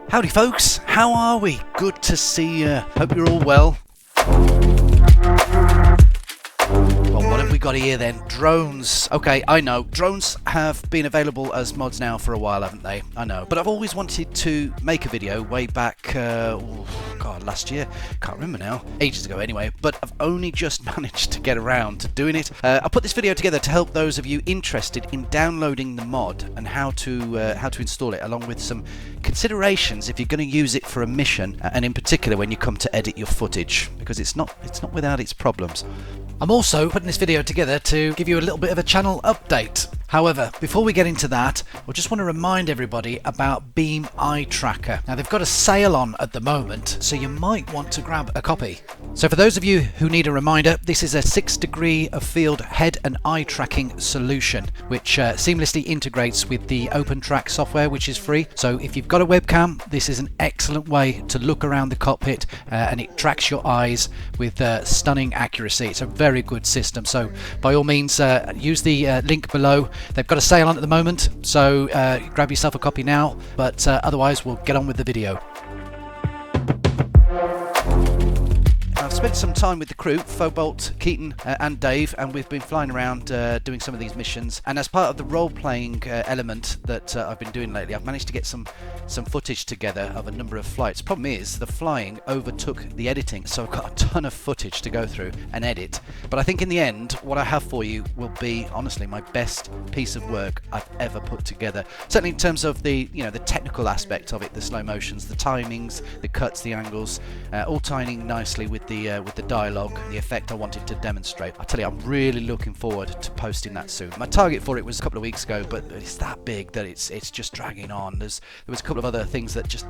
Howdy folks, how are we? Good to see you. Hope you're all well. Well, what have we got here then? Drones. Okay, I know. Drones have been available as mods now for a while, haven't they? I know. But I've always wanted to make a video way back, last year. Can't remember now. Ages ago anyway. But I've only just managed to get around to doing it. I put this video together to help those of you interested in downloading the mod and how to install it, along with some considerations if you're going to use it for a mission, and in particular when you come to edit your footage, because it's not without its problems. I'm also putting this video together to give you a little bit of a channel update. However, before we get into that, I just want to remind everybody about Beam Eye Tracker. Now, they've got a sale on at the moment, so you might want to grab a copy. So for those of you who need a reminder, this is a 6-degree of field head and eye tracking solution, which seamlessly integrates with the OpenTrack software, which is free. So if you've got a webcam, this is an excellent way to look around the cockpit, and it tracks your eyes with stunning accuracy. It's a very good system. So by all means, use the link below. They've got a sale on at the moment, so grab yourself a copy now, but otherwise we'll get on with the video. I've spent some time with the crew, Fobolt, Keaton and Dave, and we've been flying around doing some of these missions. And as part of the role-playing element that I've been doing lately, I've managed to get some footage together of a number of flights. Problem is, the flying overtook the editing, so I've got a ton of footage to go through and edit. But I think in the end, what I have for you will be, honestly, my best piece of work I've ever put together. Certainly in terms of the technical aspect of it, the slow motions, the timings, the cuts, the angles, all tying in nicely with the dialogue, the effect I wanted to demonstrate. I tell you, I'm really looking forward to posting that soon. My target for it was a couple of weeks ago, but it's that big that it's just dragging on. There was a couple of other things that just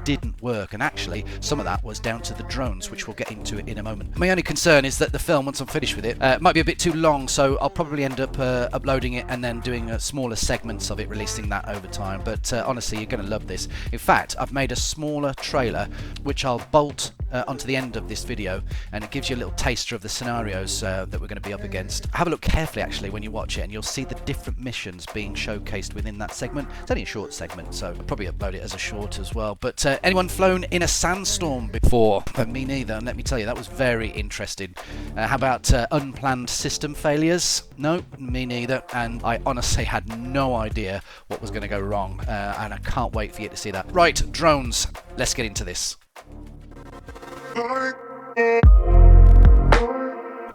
didn't work, and actually some of that was down to the drones, which we'll get into in a moment. My only concern is that the film, once I'm finished with it, might be a bit too long, so I'll probably end up uploading it and then doing smaller segments of it, releasing that over time. But honestly, you're going to love this. In fact, I've made a smaller trailer which I'll bolt onto the end of this video, and it gives you a little taster of the scenarios that we're going to be up against. Have a look carefully actually when you watch it, and you'll see the different missions being showcased within that segment. It's only a short segment, so I'll probably upload it as a short as well. But anyone flown in a sandstorm before? Me neither, and let me tell you, that was very interesting. How about unplanned system failures? No, me neither, and I honestly had no idea what was going to go wrong, and I can't wait for you to see that. Right, drones, let's get into this.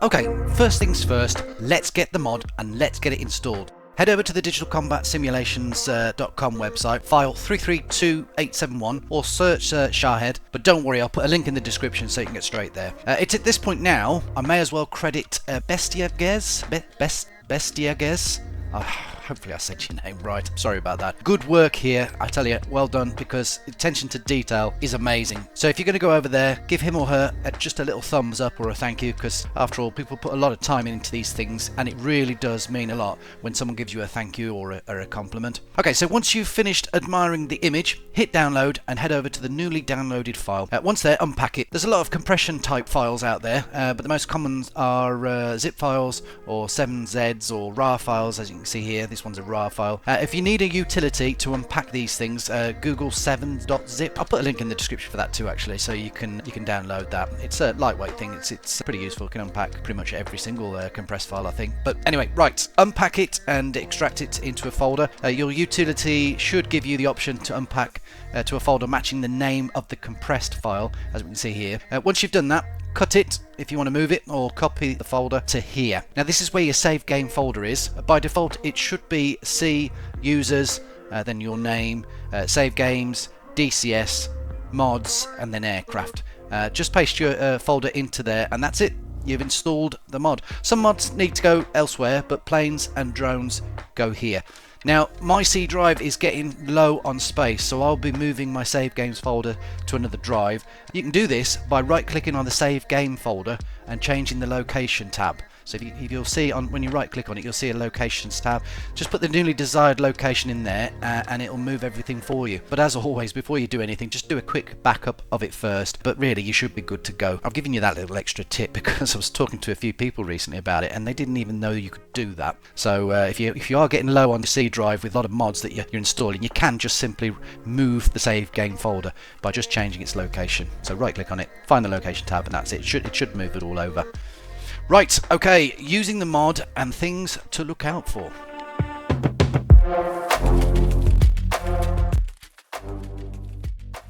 Okay, first things first, let's get the mod and let's get it installed. Head over to the digitalcombatsimulations.com website, file 332871, or search Shahed, but don't worry, I'll put a link in the description so you can get straight there. It's at this point now, I may as well credit Bestiagez. Hopefully I said your name right. Sorry about that. Good work here. I tell you, well done, because attention to detail is amazing. So if you're going to go over there, give him or her just a little thumbs up or a thank you, because after all, people put a lot of time into these things, and it really does mean a lot when someone gives you a thank you or a compliment. Okay, so once you've finished admiring the image, hit download and head over to the newly downloaded file. Once there, unpack it. There's a lot of compression type files out there, but the most common are zip files or 7Zs or RAR files, as you can see here. This one's a RAR file. If you need a utility to unpack these things, Google 7.zip. I'll put a link in the description for that too, actually, so you can download that. It's a lightweight thing. It's pretty useful. It can unpack pretty much every single compressed file, I think. But anyway, right, unpack it and extract it into a folder. Your utility should give you the option to unpack to a folder matching the name of the compressed file, as we can see here. Once you've done that, cut it if you want to move it, or copy the folder to here. Now this is where your save game folder is. By default it should be C, users, then your name, save games, DCS, mods, and then aircraft. Just paste your folder into there, and that's it. You've installed the mod. Some mods need to go elsewhere, but planes and drones go here. Now, my C drive is getting low on space, so I'll be moving my save games folder to another drive. You can do this by right-clicking on the save game folder and changing the location tab. So if you'll see when you right click on it, you'll see a locations tab. Just put the newly desired location in there and it'll move everything for you. But as always, before you do anything, just do a quick backup of it first. But really, you should be good to go. I've given you that little extra tip because I was talking to a few people recently about it and they didn't even know you could do that. So if you are getting low on the C drive with a lot of mods that you're installing, you can just simply move the save game folder by just changing its location. So right click on it, find the location tab, and that's it. It should move it all over. Right, okay, using the mod and things to look out for.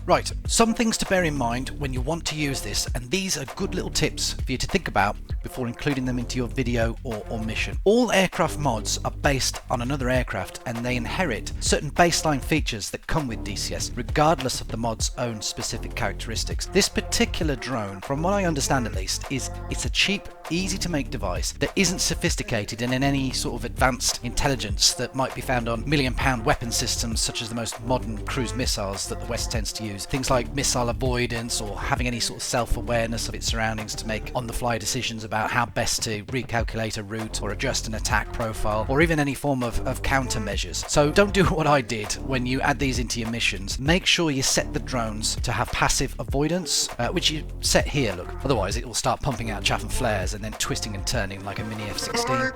Right, some things to bear in mind when you want to use this, and these are good little tips for you to think about before including them into your video or mission. All aircraft mods are based on another aircraft and they inherit certain baseline features that come with DCS, regardless of the mod's own specific characteristics. This particular drone, from what I understand at least, it's a cheap, easy to make device that isn't sophisticated in any sort of advanced intelligence that might be found on £1,000,000 weapon systems such as the most modern cruise missiles that the West tends to use. Things like missile avoidance or having any sort of self-awareness of its surroundings to make on-the-fly decisions about how best to recalculate a route or adjust an attack profile, or even any form of countermeasures. So don't do what I did when you add these into your missions. Make sure you set the drones to have passive avoidance, which you set here, look. Otherwise it will start pumping out chaff and flares and then twisting and turning like a mini F-16.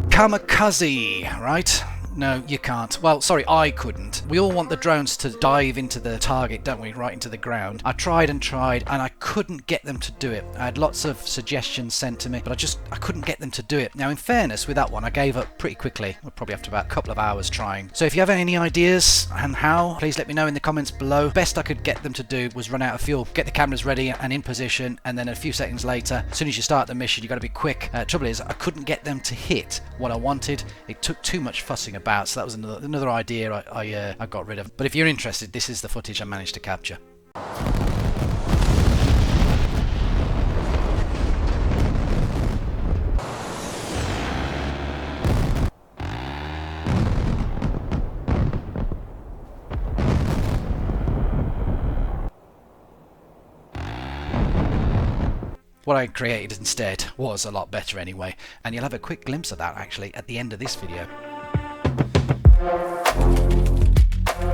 Kamikaze, right? No, you can't. Well, sorry, I couldn't. We all want the drones to dive into the target, don't we? Right into the ground. I tried and I couldn't get them to do it. I had lots of suggestions sent to me, but I couldn't get them to do it. Now, in fairness, with that one, I gave up pretty quickly. Probably after about a couple of hours trying. So if you have any ideas and how, please let me know in the comments below. Best I could get them to do was run out of fuel, get the cameras ready and in position, and then a few seconds later, as soon as you start the mission, you got to be quick. Trouble is, I couldn't get them to hit what I wanted. It took too much fussing about. So that was another idea I got rid of. But if you're interested, this is the footage I managed to capture. What I created instead was a lot better anyway, and you'll have a quick glimpse of that actually at the end of this video.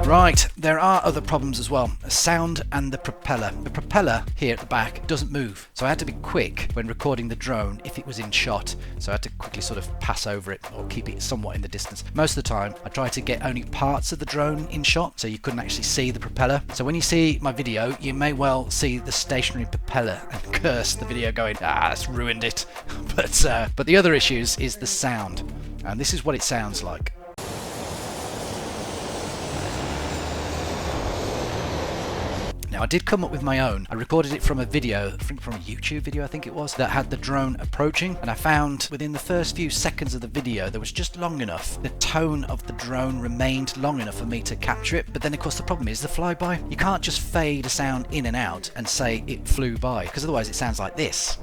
Right, there are other problems as well. Sound and the propeller. The propeller here at the back doesn't move, so I had to be quick when recording the drone if it was in shot. So I had to quickly sort of pass over it or keep it somewhat in the distance. Most of the time, I tried to get only parts of the drone in shot, so you couldn't actually see the propeller. So when you see my video, you may well see the stationary propeller and curse the video going, that's ruined it. But the other issues is the sound, and this is what it sounds like. Now I did come up with my own. I recorded it from a video, from a YouTube video I think it was, that had the drone approaching, and I found within the first few seconds of the video there was just long enough, the tone of the drone remained long enough for me to capture it. But then of course the problem is the flyby. You can't just fade a sound in and out and say it flew by, because otherwise it sounds like this.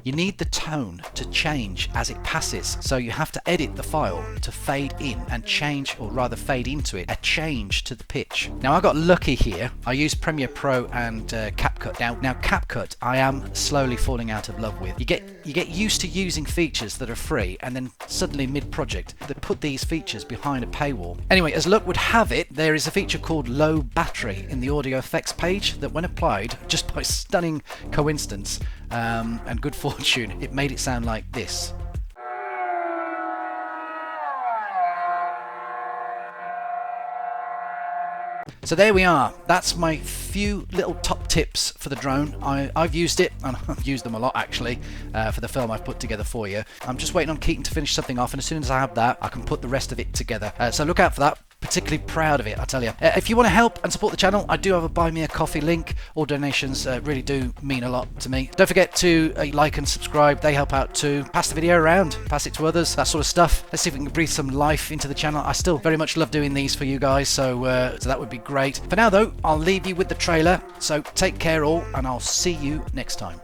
You need the tone to change as it passes, so you have to edit the file to fade in and change, or rather fade into it, a change to the pitch. Now I got lucky here. I used Premiere Pro and CapCut. Now CapCut I am slowly falling out of love with. You get used to using features that are free, and then suddenly mid-project they put these features behind a paywall. Anyway, as luck would have it, there is a feature called low battery in the audio effects page that when applied, just by stunning coincidence and good fortune, it made it sound like this. So there we are. That's my few little top tips for the drone. I've used it, and I've used them a lot actually, for the film I've put together for you. I'm just waiting on Keaton to finish something off, and as soon as I have that, I can put the rest of it together. So look out for that. Particularly proud of it, I tell you. If you want to help and support the channel, I do have a Buy Me a Coffee link. All donations really do mean a lot to me. Don't forget to like and subscribe. They help out too. Pass the video around, pass it to others, that sort of stuff. Let's see if we can breathe some life into the channel. I still very much love doing these for you guys, so that would be great. For now though, I'll leave you with the trailer. So take care all, and I'll see you next time.